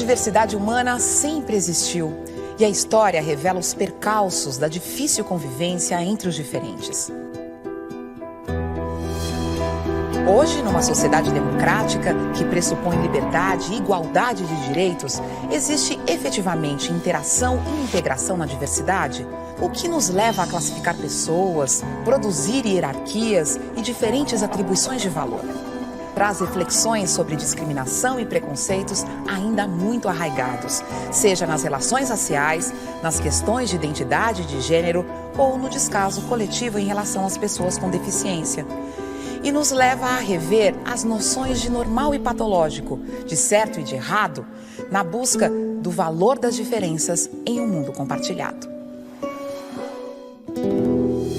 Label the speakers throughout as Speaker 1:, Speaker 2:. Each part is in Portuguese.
Speaker 1: diversidade humana sempre existiu e a história revela os percalços da difícil convivência entre os diferentes. Hoje, numa sociedade democrática que pressupõe liberdade e igualdade de direitos, existe efetivamente interação e integração na diversidade? O que nos leva a classificar pessoas, produzir hierarquias e diferentes atribuições de valor? Traz reflexões sobre discriminação e preconceitos ainda muito arraigados, seja nas relações raciais, nas questões de identidade de gênero ou no descaso coletivo em relação às pessoas com deficiência. E nos leva a rever as noções de normal e patológico, de certo e de errado, na busca do valor das diferenças em um mundo compartilhado.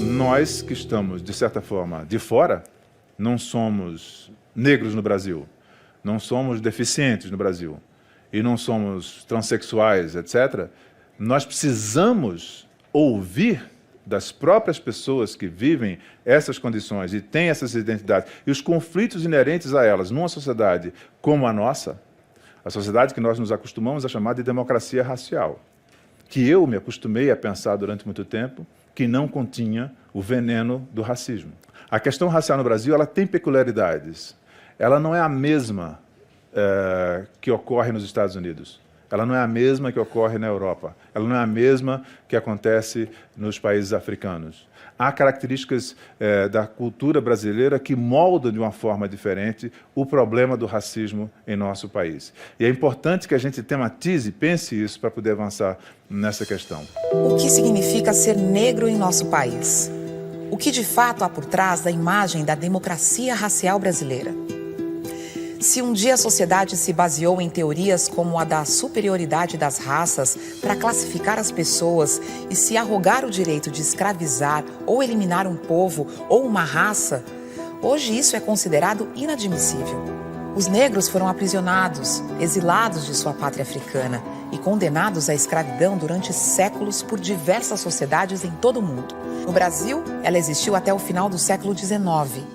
Speaker 2: Nós que estamos, de certa forma, de fora, não somos negros no Brasil, não somos deficientes no Brasil e não somos transexuais, etc., nós precisamos ouvir das próprias pessoas que vivem essas condições e têm essas identidades e os conflitos inerentes a elas numa sociedade como a nossa, a sociedade que nós nos acostumamos a chamar de democracia racial, que eu me acostumei a pensar durante muito tempo que não continha o veneno do racismo. A questão racial no Brasil ela tem peculiaridades. Ela não é a mesma que ocorre nos Estados Unidos. Ela não é a mesma que ocorre na Europa. Ela não é a mesma que acontece nos países africanos. Há características da cultura brasileira que moldam de uma forma diferente o problema do racismo em nosso país. E é importante que a gente tematize, pense isso para poder avançar nessa questão.
Speaker 1: O que significa ser negro em nosso país? O que de fato há por trás da imagem da democracia racial brasileira? Se um dia a sociedade se baseou em teorias como a da superioridade das raças para classificar as pessoas e se arrogar o direito de escravizar ou eliminar um povo ou uma raça, hoje isso é considerado inadmissível. Os negros foram aprisionados, exilados de sua pátria africana e condenados à escravidão durante séculos por diversas sociedades em todo o mundo. No Brasil, ela existiu até o final do século XIX.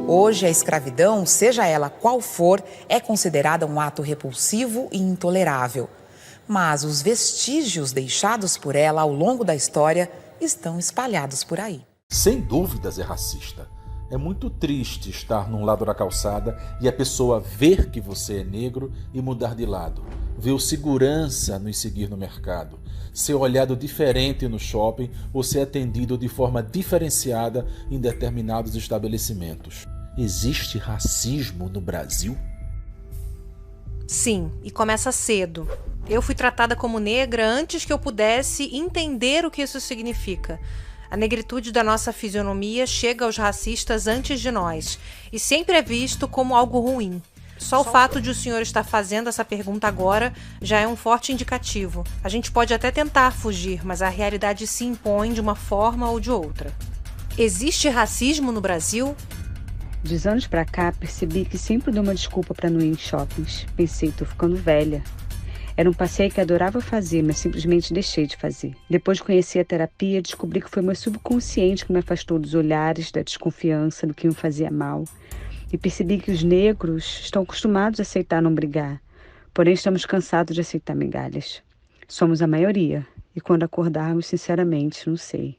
Speaker 1: Hoje, a escravidão, seja ela qual for, é considerada um ato repulsivo e intolerável. Mas os vestígios deixados por ela ao longo da história estão espalhados por aí.
Speaker 3: Sem dúvidas é racista. É muito triste estar num lado da calçada e a pessoa ver que você é negro e mudar de lado. Ver o segurança nos seguir no mercado. Ser olhado diferente no shopping ou ser atendido de forma diferenciada em determinados estabelecimentos. Existe racismo no Brasil?
Speaker 4: Sim, e começa cedo. Eu fui tratada como negra antes que eu pudesse entender o que isso significa. A negritude da nossa fisionomia chega aos racistas antes de nós e sempre é visto como algo ruim. Só o fato de o senhor estar fazendo essa pergunta agora já é um forte indicativo. A gente pode até tentar fugir, mas a realidade se impõe de uma forma ou de outra. Existe racismo no Brasil?
Speaker 5: De uns anos pra cá, percebi que sempre dou uma desculpa pra não ir em shoppings. Pensei, tô ficando velha. Era um passeio que adorava fazer, mas simplesmente deixei de fazer. Depois de conhecer a terapia, descobri que foi meu subconsciente que me afastou dos olhares, da desconfiança, do que me fazia mal. E percebi que os negros estão acostumados a aceitar não brigar. Porém, estamos cansados de aceitar migalhas. Somos a maioria. E quando acordarmos, sinceramente, não sei.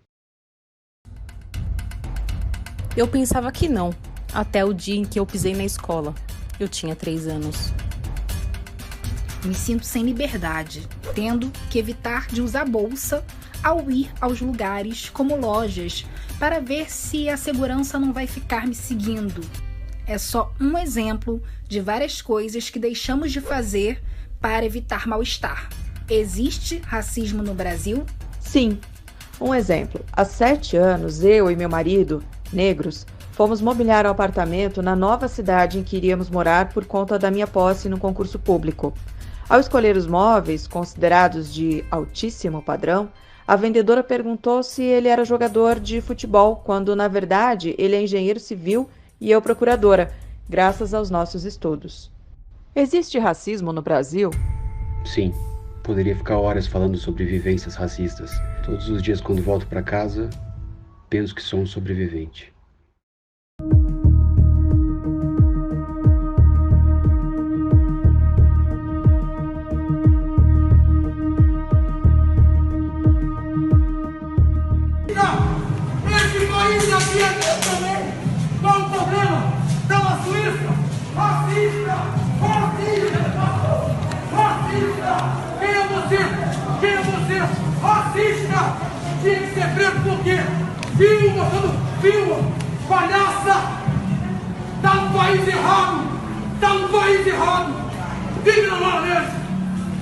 Speaker 6: Eu pensava que não, até o dia em que eu pisei na escola. Eu tinha 3 anos.
Speaker 7: Me sinto sem liberdade, tendo que evitar de usar bolsa ao ir aos lugares como lojas, para ver se a segurança não vai ficar me seguindo. É só um exemplo de várias coisas que deixamos de fazer para evitar mal-estar. Existe racismo no Brasil?
Speaker 8: Sim. Um exemplo. Há 7 anos, eu e meu marido, negros, fomos mobiliar o apartamento na nova cidade em que iríamos morar por conta da minha posse no concurso público. Ao escolher os móveis, considerados de altíssimo padrão, a vendedora perguntou se ele era jogador de futebol, quando, na verdade, ele é engenheiro civil e eu procuradora, graças aos nossos estudos. Existe racismo no Brasil?
Speaker 9: Sim. Poderia ficar horas falando sobre vivências racistas. Todos os dias, quando volto para casa, penso que sou um sobrevivente.
Speaker 10: Quem é você? Racista! Tinha que ser preso por quê? Filho, mostrando filho! Palhaça! Tá no país errado! Tá no país errado! Vive na maionese!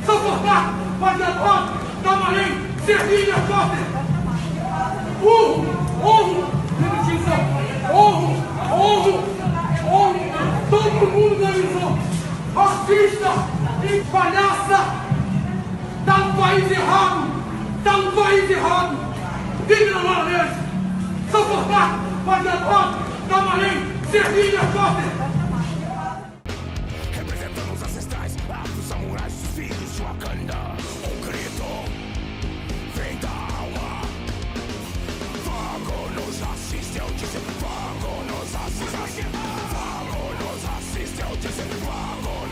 Speaker 10: São forçado! Fazedor! Tamarém! Servilha! Forte! Urro! Honro! Honro! Honro! Honro! Todo mundo organizou! Racista! E palhaça! Tá no país errado! Tá no país errado! Vive na maionese! São forçado! Fazedor! Tamarém! Servilha! Forte!
Speaker 11: Representando os ancestrais, dos samurais, os filhos de Wakanda. Um grito vem da alma. Fogo nos assiste, eu disse. Fogo nos assiste. Fogo nos assiste, eu disse. Fogo